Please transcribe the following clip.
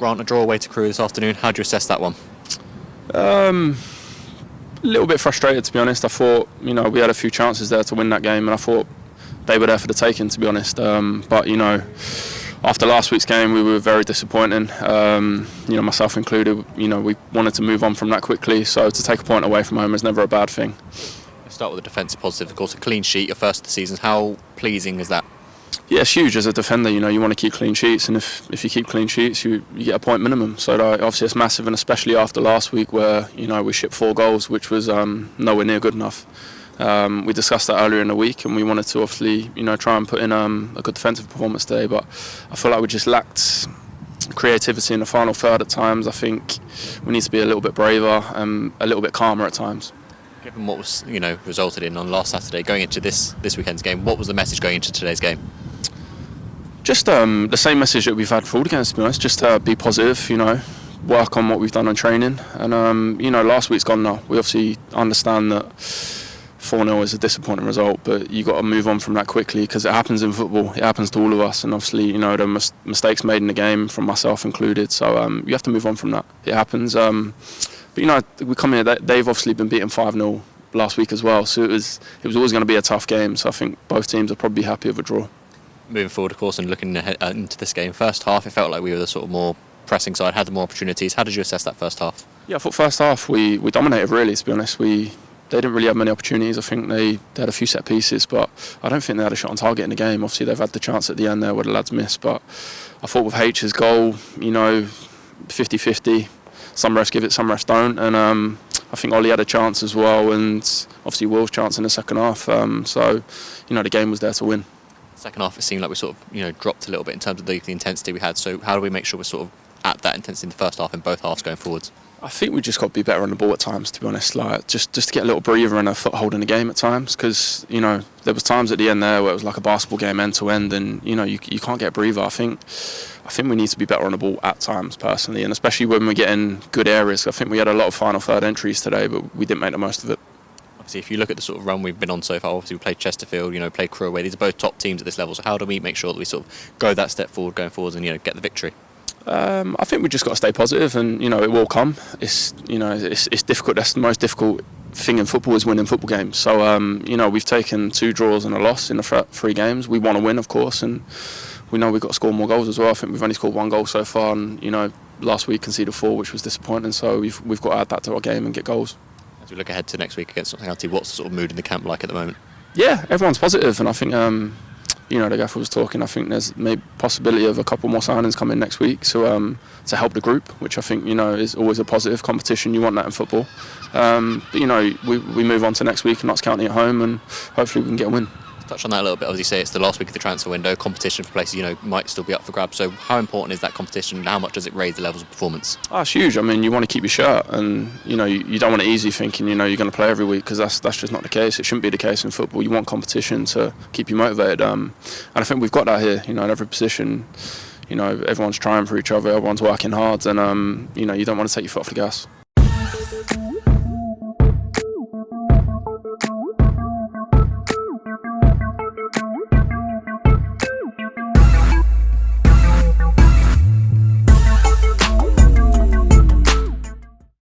Grant, a draw away to Crewe this afternoon. How do you assess that one? A little bit frustrated, to be honest. I thought, we had a few chances there to win that game, and I thought they were there for the taking, to be honest. But after last week's game, we were very disappointing. Myself included. We wanted to move on from that quickly. So to take a point away from home is never a bad thing. Let's start with the defensive positive. Of course, a clean sheet, your first of the season. How pleasing is that? Yeah, it's huge as a defender. You want to keep clean sheets, and if you keep clean sheets, you get a point minimum. So obviously it's massive, and especially after last week where we shipped 4 goals, which was nowhere near good enough. We discussed that earlier in the week, and we wanted to obviously try and put in a good defensive performance today. But I feel like we just lacked creativity in the final third at times. I think we need to be a little bit braver and a little bit calmer at times. Given what was resulted in on last Saturday, going into this weekend's game, what was the message going into today's game? Just the same message that we've had for all the games, to be honest. Just be positive, work on what we've done on training. And, last week's gone now. We obviously understand that 4-0 is a disappointing result, but you've got to move on from that quickly because it happens in football. It happens to all of us. And obviously, there are mistakes made in the game, from myself included. So you have to move on from that. It happens. But, we come here, they've obviously been beaten 5-0 last week as well. So it was always going to be a tough game. So I think both teams are probably happy with a draw. Moving forward, of course, and looking ahead into this game, first half, it felt like we were the sort of more pressing side, had the more opportunities. How did you assess that first half? Yeah, I thought first half we dominated, really, to be honest. They didn't really have many opportunities. I think they had a few set pieces, but I don't think they had a shot on target in the game. Obviously, they've had the chance at the end there where the lads missed, but I thought with H's goal, 50-50. Some refs give it, some refs don't, and I think Ollie had a chance as well, and obviously Will's chance in the second half. So the game was there to win. Second half, it seemed like we sort of dropped a little bit in terms of the intensity we had. So how do we make sure we're sort of at that intensity in the first half in both halves going forwards? I think we just got to be better on the ball at times, to be honest. Like just to get a little breather and a foothold in the game at times, because there was times at the end there where it was like a basketball game end to end, and you can't get a breather. I think we need to be better on the ball at times, personally, and especially when we're getting good areas. I think we had a lot of final third entries today, but we didn't make the most of it. Obviously, if you look at the sort of run we've been on so far, obviously we played Chesterfield, played Crewe away. These are both top teams at this level. So how do we make sure that we sort of go that step forward going forwards and get the victory? I think we just got to stay positive, and it will come. It's difficult. That's the most difficult thing in football, is winning football games. So we've taken 2 draws and a loss in the 3 games. We want to win, of course, and we know we've got to score more goals as well. I think we've only scored 1 goal so far, and last week conceded 4, which was disappointing. So we've got to add that to our game and get goals. As we look ahead to next week against Swindon, what's the sort of mood in the camp like at the moment? Yeah, everyone's positive, and I think the gaffer was talking. I think there's maybe possibility of a couple more signings coming next week, so to help the group, which I think is always a positive. Competition, you want that in football. But we move on to next week, and Notts County at home, and hopefully we can get a win. Touch on that a little bit. As you say, it's the last week of the transfer window. Competition for places might still be up for grabs. So how important is that competition, and how much does it raise the levels of performance? It's huge. I mean, you want to keep your shirt, and you don't want it easy thinking you're going to play every week, because that's just not the case. It shouldn't be the case in football. You want competition to keep you motivated, and I think we've got that here. In every position, everyone's trying for each other, everyone's working hard, and you don't want to take your foot off the gas.